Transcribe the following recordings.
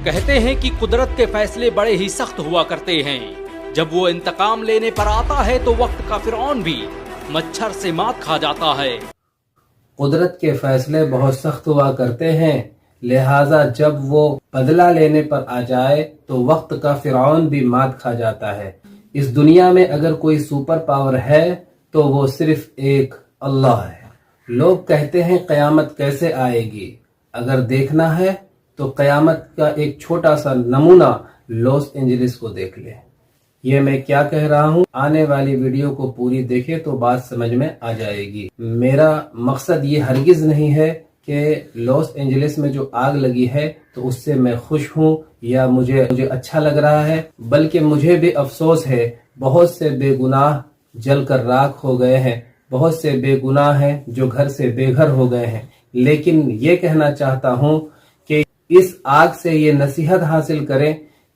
कहते हैं कि कुदरत के फैसले बड़े ही सख्त हुआ करते हैं। जब वो इंतकाम लेने पर आता है तो वक्त का फिरौन भी मच्छर से मात खा जाता है। कुदरत के फैसले बहुत सख्त हुआ करते हैं, लिहाजा जब वो बदला लेने पर आ जाए तो वक्त का फिरौन भी मात खा जाता है। इस दुनिया में अगर कोई सुपर पावर है तो वो सिर्फ एक अल्लाह है। लोग कहते हैं क़यामत कैसे आएगी। अगर देखना है तो क़यामत का एक छोटा सा नमूना लॉस एंजलिस को देख ले। ये मैं क्या कह रहा हूँ, आने वाली वीडियो को पूरी देखे तो बात समझ में आ जाएगी। मेरा मकसद ये हरगिज नहीं है कि लॉस एंजलिस में जो आग लगी है तो उससे मैं खुश हूँ या मुझे अच्छा लग रहा है, बल्कि मुझे भी अफसोस है। बहुत से बेगुनाह जलकर राख हो गए हैं, बहुत से बेगुनाह हैं जो घर से बेघर हो गए हैं। लेकिन ये कहना चाहता हूँ कि इस आग से ये नसीहत हासिल करें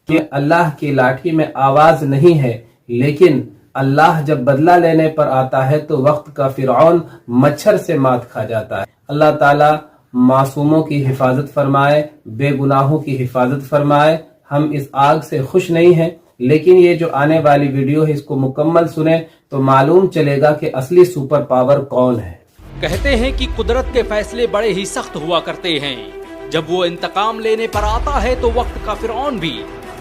कि अल्लाह की लाठी में आवाज नहीं है, लेकिन अल्लाह जब बदला लेने पर आता है तो वक्त का फिरौन मच्छर से मात खा जाता है। अल्लाह ताला मासूमों की हिफाजत फरमाए, बेगुनाहों की हिफाजत फरमाए। हम इस आग से खुश नहीं हैं, लेकिन ये जो आने वाली वीडियो है इसको मुकम्मल सुने तो मालूम चलेगा कि असली सुपर पावर कौन है। कहते हैं कि कुदरत के फैसले बड़े ही सख्त हुआ करते हैं। जब वो इंतकाम लेने पर आता है तो वक्त का फिरौन भी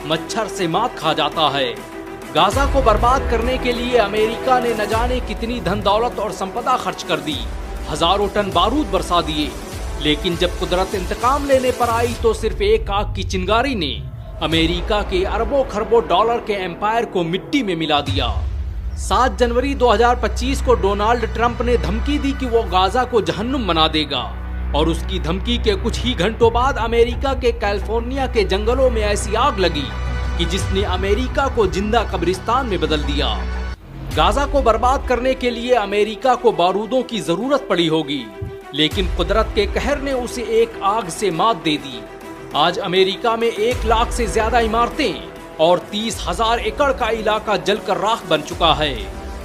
मच्छर से मात खा जाता है। गाजा को बर्बाद करने के लिए अमेरिका ने न जाने कितनी धन दौलत और संपदा खर्च कर दी, हजारों टन बारूद बरसा दिए। लेकिन जब कुदरत इंतकाम लेने पर आई तो सिर्फ एक आग की चिंगारी ने अमेरिका के अरबों खरबों डॉलर के एम्पायर को मिट्टी में मिला दिया। 7 जनवरी 2025 को डोनाल्ड ट्रंप ने धमकी दी कि वो गाजा को जहन्नुम बना देगा, और उसकी धमकी के कुछ ही घंटों बाद अमेरिका के कैलिफोर्निया के जंगलों में ऐसी आग लगी कि जिसने अमेरिका को जिंदा कब्रिस्तान में बदल दिया। गाजा को बर्बाद करने के लिए अमेरिका को बारूदों की जरूरत पड़ी होगी, लेकिन कुदरत के कहर ने उसे एक आग से मात दे दी। आज अमेरिका में 1 लाख से ज्यादा इमारतें और 30,000 एकड़ का इलाका जलकर राख बन चुका है।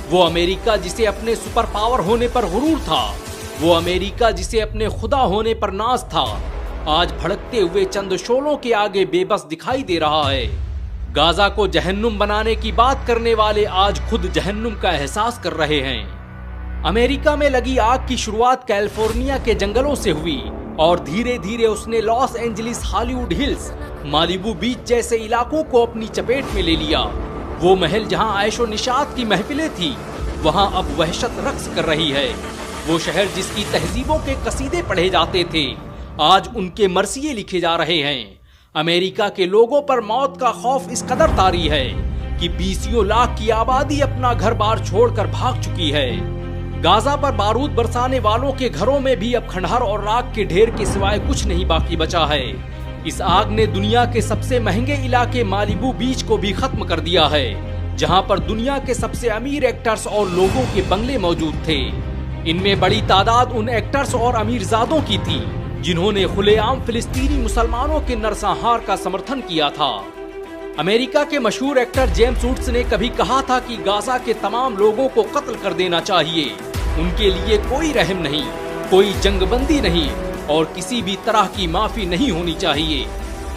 वो अमेरिका जिसे अपने सुपर पावर होने पर गुरूर था, वो अमेरिका जिसे अपने खुदा होने पर नाज था, आज भड़कते हुए चंद शोलों के आगे बेबस दिखाई दे रहा है। गाजा को जहन्नुम बनाने की बात करने वाले आज खुद जहन्नुम का एहसास कर रहे हैं। अमेरिका में लगी आग की शुरुआत कैलिफोर्निया के जंगलों से हुई और धीरे धीरे उसने Los Angeles, Hollywood Hills, Malibu Beach जैसे इलाकों को अपनी चपेट में ले लिया। वो महल जहां ऐशो निशात की महफिलें थी, वहां अब वहशत रक्स कर रही है। वो शहर जिसकी तहजीबों के कसीदे पढ़े जाते थे, आज उनके मरसिये लिखे जा रहे हैं। अमेरिका के लोगों पर मौत का खौफ इस कदर तारी है कि 20 लाख की आबादी अपना घर बार छोड़कर भाग चुकी है। गाजा पर बारूद बरसाने वालों के घरों में भी अब खंडहर और राख के ढेर के सिवाय कुछ नहीं बाकी बचा है। इस आग ने दुनिया के सबसे महंगे इलाके मालिबू बीच को भी खत्म कर दिया है, जहां पर दुनिया के सबसे अमीर एक्टर्स और लोगों के बंगले मौजूद थे। इनमें बड़ी तादाद उन एक्टर्स और अमीरजादों की थी जिन्होंने खुलेआम फिलिस्तीनी मुसलमानों के नरसंहार का समर्थन किया था। अमेरिका के मशहूर एक्टर जेम्स वुड्स ने कभी कहा था कि गाजा के तमाम लोगों को कत्ल कर देना चाहिए। उनके लिए कोई रहम नहीं, कोई जंगबंदी नहीं और किसी भी तरह की माफी नहीं होनी चाहिए।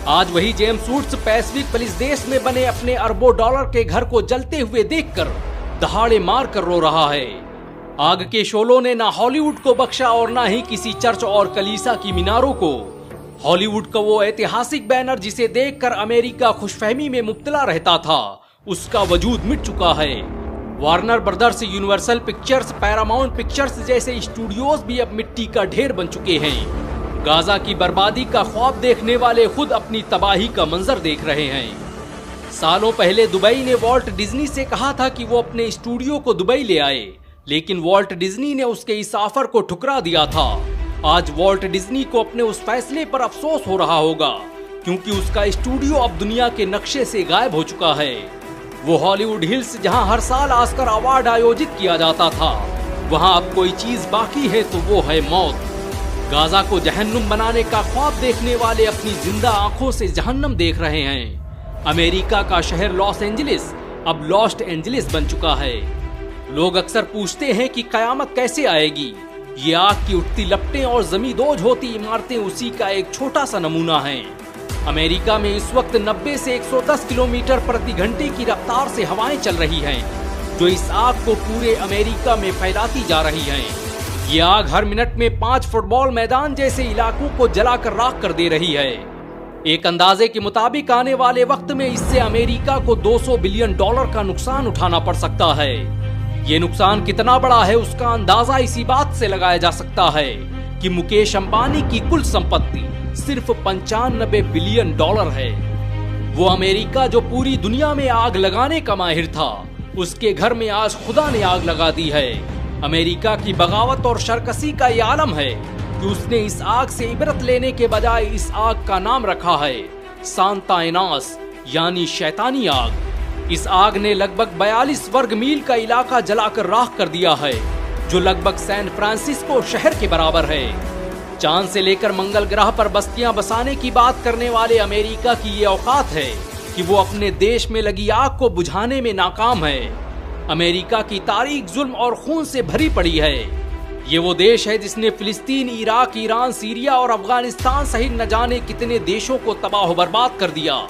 आज वही जेम्स वुड्स पैसिफिक पुलिस देश में बने अपने अरबों डॉलर के घर को जलते हुए देखकर दहाड़े मार कर रो रहा है। आग के शोलों ने ना हॉलीवुड को बख्शा और ना ही किसी चर्च और कलीसा की मीनारों को। हॉलीवुड का वो ऐतिहासिक बैनर जिसे देखकर अमेरिका खुशफहमी में मुब्तला रहता था, उसका वजूद मिट चुका है। Warner brothers, universal pictures, Paramount pictures जैसे स्टूडियोज भी अब मिट्टी का ढेर बन चुके हैं। गाजा की बर्बादी का ख्वाब देखने वाले खुद अपनी तबाही का मंजर देख रहे हैं। सालों पहले दुबई ने वॉल्ट डिज्नी से कहा था कि वो अपने स्टूडियो को दुबई ले आए, लेकिन वॉल्ट डिज्नी ने उसके इस ऑफर को ठुकरा दिया था। आज वॉल्ट डिज्नी को अपने उस फैसले पर अफसोस हो रहा होगा, क्योंकि उसका स्टूडियो अब दुनिया के नक्शे से गायब हो चुका है। वो हॉलीवुड हिल्स जहां हर साल ऑस्कर अवार्ड आयोजित किया जाता था, वहां अब कोई चीज बाकी है तो वो है मौत। गाजा को जहन्नुम बनाने का ख्वाब देखने वाले अपनी जिंदा आंखों से जहन्नम देख रहे हैं। अमेरिका का शहर लॉस एंजलिस अब लॉस्ट एंजलिस बन चुका है। लोग अक्सर पूछते हैं कि कयामत कैसे आएगी। ये आग की उठती लपटें और जमींदोज होती इमारतें उसी का एक छोटा सा नमूना हैं। अमेरिका में इस वक्त 90 से 110 किलोमीटर प्रति घंटे की रफ्तार से हवाएं चल रही हैं, जो इस आग को पूरे अमेरिका में फैलाती जा रही हैं। ये आग हर मिनट में 5 फुटबॉल मैदान जैसे इलाकों को जलाकर राख कर दे रही है। एक अंदाजे के मुताबिक आने वाले वक्त में इससे अमेरिका को $200 बिलियन का नुकसान उठाना पड़ सकता है। ये नुकसान कितना बड़ा है उसका अंदाजा इसी बात से लगाया जा सकता है कि मुकेश अंबानी की कुल संपत्ति सिर्फ $95 बिलियन है। वो अमेरिका जो पूरी दुनिया में आग लगाने का माहिर था, उसके घर में आज खुदा ने आग लगा दी है। अमेरिका की बगावत और शरकसी का ये आलम है कि उसने इस आग से इबरत लेने के बजाय इस आग का नाम रखा है सांता एनास, यानी शैतानी आग। इस आग ने लगभग 42 वर्ग मील का इलाका जलाकर राख कर दिया है, जो लगभग सैन फ्रांसिस्को शहर के बराबर है। चांद से लेकर मंगल ग्रह पर बस्तियां बसाने की बात करने वाले अमेरिका की ये औकात है कि वो अपने देश में लगी आग को बुझाने में नाकाम है। अमेरिका की तारीख जुल्म और खून से भरी पड़ी है। ये वो देश है जिसने फिलिस्तीन, इराक, ईरान, सीरिया और अफगानिस्तान सहित न जाने कितने देशों को तबाह बर्बाद कर दिया।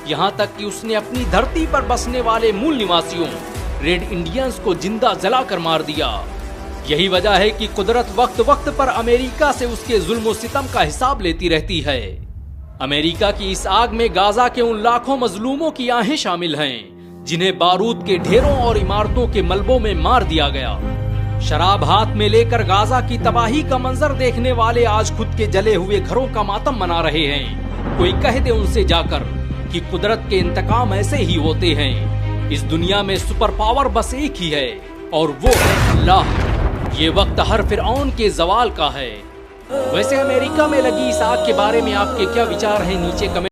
यहाँ तक कि उसने अपनी धरती पर बसने वाले मूल निवासियों रेड इंडियंस को जिंदा जलाकर मार दिया। यही वजह है कि कुदरत वक्त वक्त पर अमेरिका से उसके जुल्म सितम का हिसाब लेती रहती है। अमेरिका की इस आग में गाजा के उन लाखों मजलूमों की आहें शामिल हैं, जिन्हें बारूद के ढेरों और इमारतों के मलबों में मार दिया गया। शराब हाथ में लेकर गाजा की तबाही का मंजर देखने वाले आज खुद के जले हुए घरों का मातम मना रहे हैं। कोई कह दे उनसे जाकर कि कुदरत के इंतकाम ऐसे ही होते हैं। इस दुनिया में सुपर पावर बस एक ही है और वो है अल्लाह। ये वक्त हर फिरऔन के जवाल का है। वैसे अमेरिका में लगी इस आग के बारे में आपके क्या विचार हैं, नीचे कमेंट